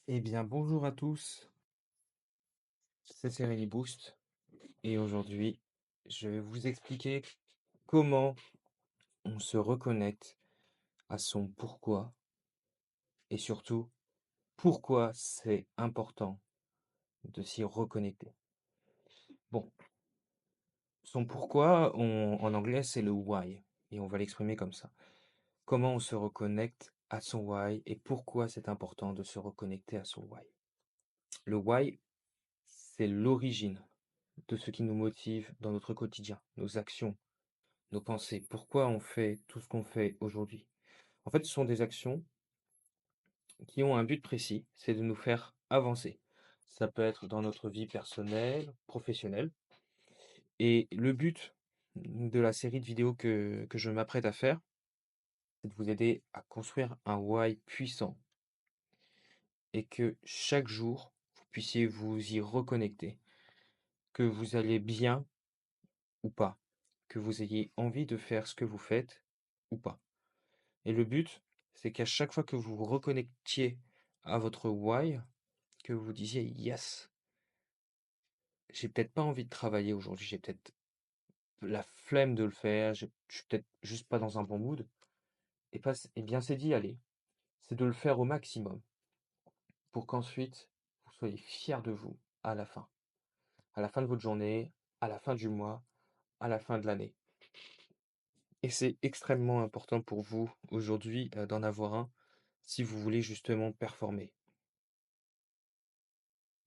Eh bien, bonjour à tous, c'est Sereni Boost et aujourd'hui, je vais vous expliquer comment on se reconnecte à son pourquoi et surtout pourquoi c'est important de s'y reconnecter. Bon, son pourquoi, en anglais, c'est le why et on va l'exprimer comme ça. Comment on se reconnecte à son why et pourquoi c'est important de se reconnecter à son why. Le why, c'est l'origine de ce qui nous motive dans notre quotidien, nos actions, nos pensées, pourquoi on fait tout ce qu'on fait aujourd'hui. En fait, ce sont des actions qui ont un but précis, c'est de nous faire avancer. Ça peut être dans notre vie personnelle, professionnelle. Et le but de la série de vidéos que je m'apprête à faire, c'est de vous aider à construire un why puissant et que chaque jour, vous puissiez vous y reconnecter, que vous allez bien ou pas, que vous ayez envie de faire ce que vous faites ou pas. Et le but, c'est qu'à chaque fois que vous vous reconnectiez à votre why, que vous disiez yes, j'ai peut-être pas envie de travailler aujourd'hui, j'ai peut-être la flemme de le faire, je suis peut-être juste pas dans un bon mood. Et bien, c'est d'y aller, c'est de le faire au maximum pour qu'ensuite vous soyez fiers de vous à la fin de votre journée, à la fin du mois, à la fin de l'année. Et c'est extrêmement important pour vous aujourd'hui d'en avoir un si vous voulez justement performer.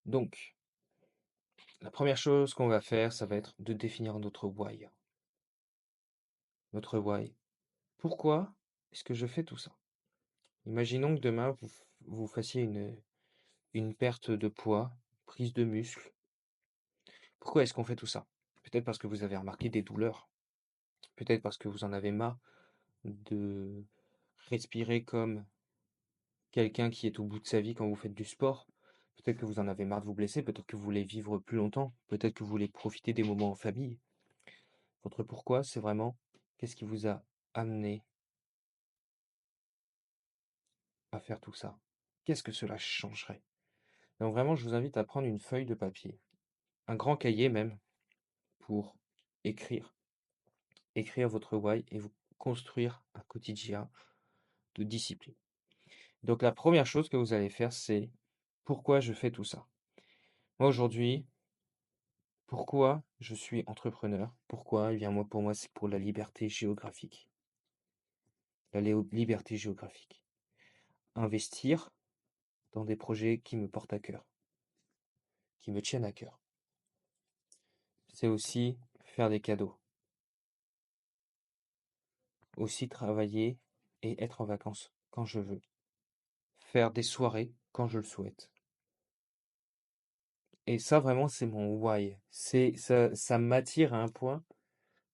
Donc, la première chose qu'on va faire, ça va être de définir notre why. Notre why. Pourquoi est-ce que je fais tout ça? Imaginons que demain, vous fassiez une perte de poids, prise de muscle. Pourquoi est-ce qu'on fait tout ça? Peut-être parce que vous avez remarqué des douleurs. Peut-être parce que vous en avez marre de respirer comme quelqu'un qui est au bout de sa vie quand vous faites du sport. Peut-être que vous en avez marre de vous blesser. Peut-être que vous voulez vivre plus longtemps. Peut-être que vous voulez profiter des moments en famille. Votre pourquoi, c'est vraiment qu'est-ce qui vous a amené à faire tout ça? Qu'est-ce que cela changerait? Donc vraiment, je vous invite à prendre une feuille de papier, un grand cahier même, pour écrire, écrire votre why et vous construire un quotidien de discipline. Donc la première chose que vous allez faire, c'est pourquoi je fais tout ça? Moi aujourd'hui, pourquoi je suis entrepreneur? Pourquoi? Eh bien moi, pour moi, c'est pour la liberté géographique. Liberté géographique. Investir dans des projets qui me portent à cœur, qui me tiennent à cœur. C'est aussi faire des cadeaux. Aussi travailler et être en vacances quand je veux. Faire des soirées quand je le souhaite. Et ça, vraiment, c'est mon why. Ça m'attire à un point.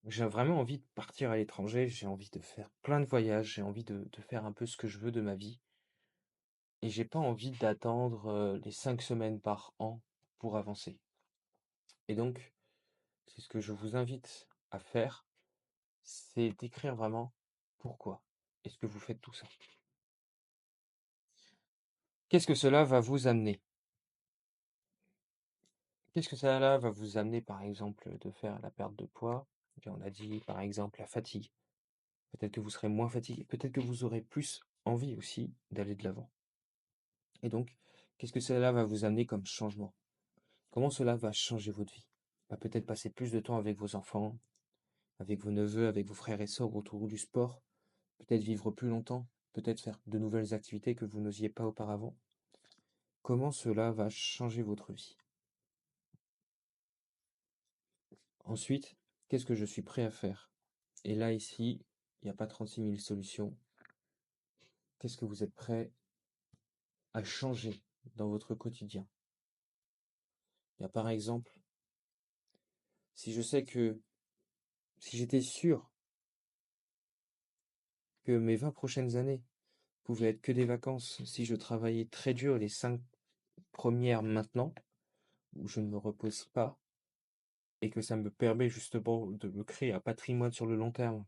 J'ai vraiment envie de partir à l'étranger. J'ai envie de faire plein de voyages. J'ai envie de faire un peu ce que je veux de ma vie. Et j'ai pas envie d'attendre les 5 semaines par an pour avancer. Et donc, c'est ce que je vous invite à faire, c'est d'écrire vraiment pourquoi est-ce que vous faites tout ça. Qu'est-ce que cela va vous amener? Qu'est-ce que cela va vous amener, par exemple, de faire la perte de poids? Eh bien, on a dit, par exemple, la fatigue. Peut-être que vous serez moins fatigué. Peut-être que vous aurez plus envie aussi d'aller de l'avant. Et donc, qu'est-ce que cela va vous amener comme changement? Comment cela va changer votre vie? Bah, peut-être passer plus de temps avec vos enfants, avec vos neveux, avec vos frères et sœurs autour du sport. Peut-être vivre plus longtemps. Peut-être faire de nouvelles activités que vous n'osiez pas auparavant. Comment cela va changer votre vie? Ensuite, qu'est-ce que je suis prêt à faire? Et là, ici, il n'y a pas 36 000 solutions. Qu'est-ce que vous êtes prêt à changer dans votre quotidien? Il y a par exemple, si je sais que, si j'étais sûr que mes 20 prochaines années pouvaient être que des vacances, si je travaillais très dur les 5 premières maintenant, où je ne me repose pas, et que ça me permet justement de me créer un patrimoine sur le long terme,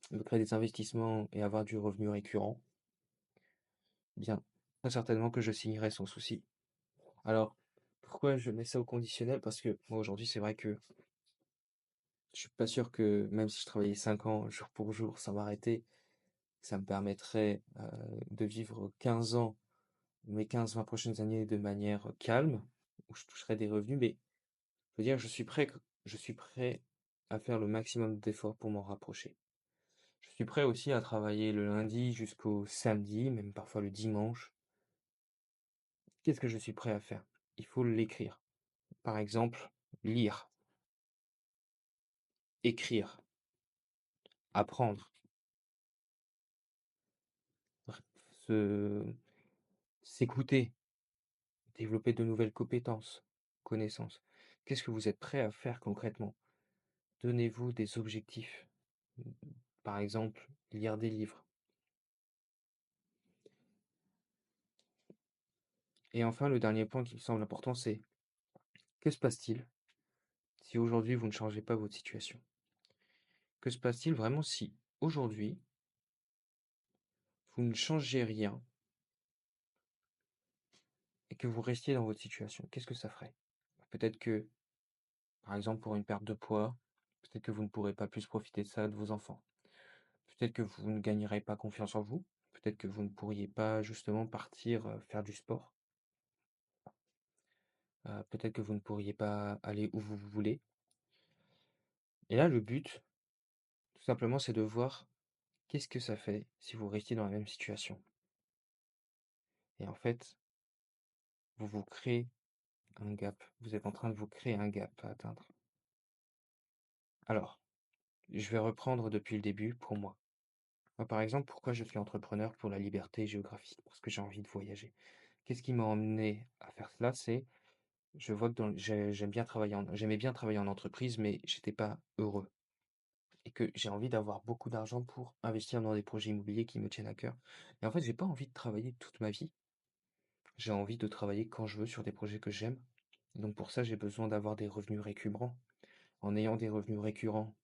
de créer des investissements et avoir du revenu récurrent, bien. très certainement que je signerai sans souci. Alors, pourquoi je mets ça au conditionnel? Parce que moi, aujourd'hui, c'est vrai que je suis pas sûr que même si je travaillais 5 ans jour pour jour sans m'arrêter, ça me permettrait, de vivre 15 ans, mes 15-20 prochaines années de manière calme, où je toucherai des revenus. Mais je veux dire, je suis prêt à faire le maximum d'efforts pour m'en rapprocher. Je suis prêt aussi à travailler le lundi jusqu'au samedi, même parfois le dimanche. Qu'est-ce que je suis prêt à faire? Il faut l'écrire. Par exemple, lire, écrire, apprendre, se s'écouter, développer de nouvelles compétences, connaissances. Qu'est-ce que vous êtes prêt à faire concrètement? Donnez-vous des objectifs. Par exemple, lire des livres. Et enfin, le dernier point qui me semble important, c'est que se passe-t-il si aujourd'hui vous ne changez pas votre situation? Que se passe-t-il vraiment si aujourd'hui vous ne changez rien et que vous restiez dans votre situation? Qu'est-ce que ça ferait? Peut-être que, par exemple, pour une perte de poids, peut-être que vous ne pourrez pas plus profiter de ça de vos enfants. Peut-être que vous ne gagnerez pas confiance en vous. Peut-être que vous ne pourriez pas justement partir faire du sport. Peut-être que vous ne pourriez pas aller où vous voulez. Et là, le but, tout simplement, c'est de voir qu'est-ce que ça fait si vous restiez dans la même situation. Et en fait, vous vous créez un gap. Vous êtes en train de vous créer un gap à atteindre. Alors, je vais reprendre depuis le début pour moi. Moi, par exemple, pourquoi je suis entrepreneur pour la liberté géographique? Parce que j'ai envie de voyager. Qu'est-ce qui m'a emmené à faire cela? C'est, je vois que j'aimais bien travailler en entreprise, mais j'étais pas heureux. Et que j'ai envie d'avoir beaucoup d'argent pour investir dans des projets immobiliers qui me tiennent à cœur. Et en fait, j'ai pas envie de travailler toute ma vie. J'ai envie de travailler quand je veux sur des projets que j'aime. Donc pour ça, j'ai besoin d'avoir des revenus récurrents. En ayant des revenus récurrents,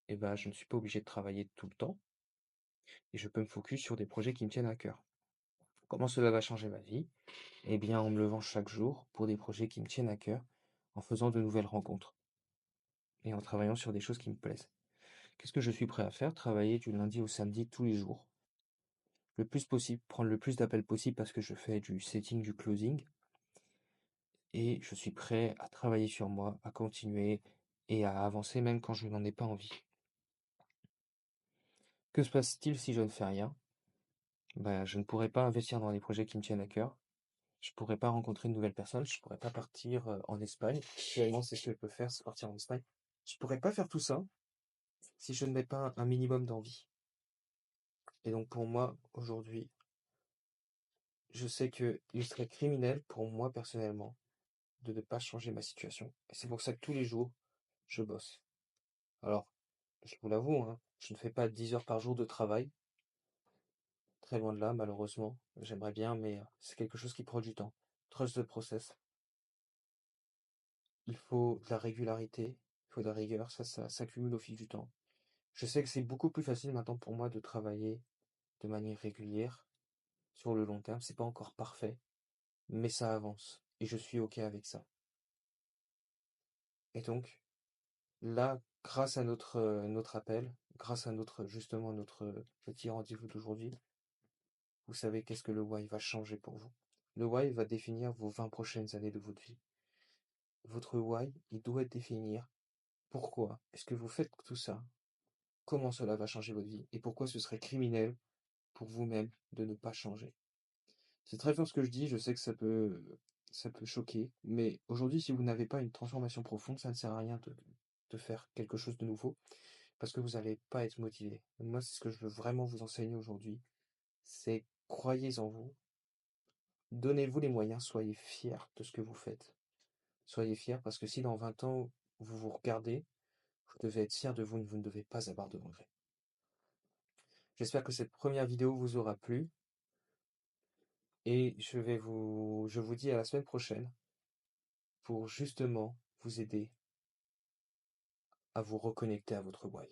eh ben, je ne suis pas obligé de travailler tout le temps et je peux me focus sur des projets qui me tiennent à cœur. Comment cela va changer ma vie? Eh bien, en me levant chaque jour pour des projets qui me tiennent à cœur, en faisant de nouvelles rencontres et en travaillant sur des choses qui me plaisent. Qu'est-ce que je suis prêt à faire? Travailler du lundi au samedi tous les jours, le plus possible, prendre le plus d'appels possible parce que je fais du setting, du closing, et je suis prêt à travailler sur moi, à continuer et à avancer même quand je n'en ai pas envie. Que se passe-t-il si je ne fais rien? Ben, je ne pourrais pas investir dans les projets qui me tiennent à cœur. Je pourrais pas rencontrer de nouvelles personnes. Je pourrais pas partir en Espagne. Actuellement, c'est ce que je peux faire, c'est partir en Espagne. Je pourrais pas faire tout ça si je ne mets pas un minimum d'envie. Et donc pour moi, aujourd'hui, je sais que il serait criminel pour moi personnellement de ne pas changer ma situation. Et c'est pour ça que tous les jours, je bosse. Alors, je vous l'avoue, hein, je ne fais pas 10 heures par jour de travail. Très loin de là, malheureusement. J'aimerais bien, mais c'est quelque chose qui prend du temps. Trust the process. Il faut de la régularité, il faut de la rigueur, ça s'accumule au fil du temps. Je sais que c'est beaucoup plus facile maintenant pour moi de travailler de manière régulière sur le long terme. C'est pas encore parfait, mais ça avance et je suis OK avec ça. Et donc, là, grâce à notre appel, grâce à notre petit rendez-vous d'aujourd'hui, vous savez qu'est-ce que le why va changer pour vous. Le why va définir vos 20 prochaines années de votre vie. Votre why, il doit définir pourquoi est-ce que vous faites tout ça, comment cela va changer votre vie et pourquoi ce serait criminel pour vous-même de ne pas changer. C'est très fort ce que je dis, je sais que ça peut choquer, mais aujourd'hui, si vous n'avez pas une transformation profonde, ça ne sert à rien de faire quelque chose de nouveau parce que vous n'allez pas être motivé. Moi, c'est ce que je veux vraiment vous enseigner aujourd'hui, c'est croyez en vous, donnez-vous les moyens, soyez fiers de ce que vous faites. Soyez fiers parce que si dans 20 ans, vous vous regardez, vous devez être fier de vous, vous ne devez pas avoir de regrets. J'espère que cette première vidéo vous aura plu et je vous dis à la semaine prochaine pour justement vous aider à vous reconnecter à votre why.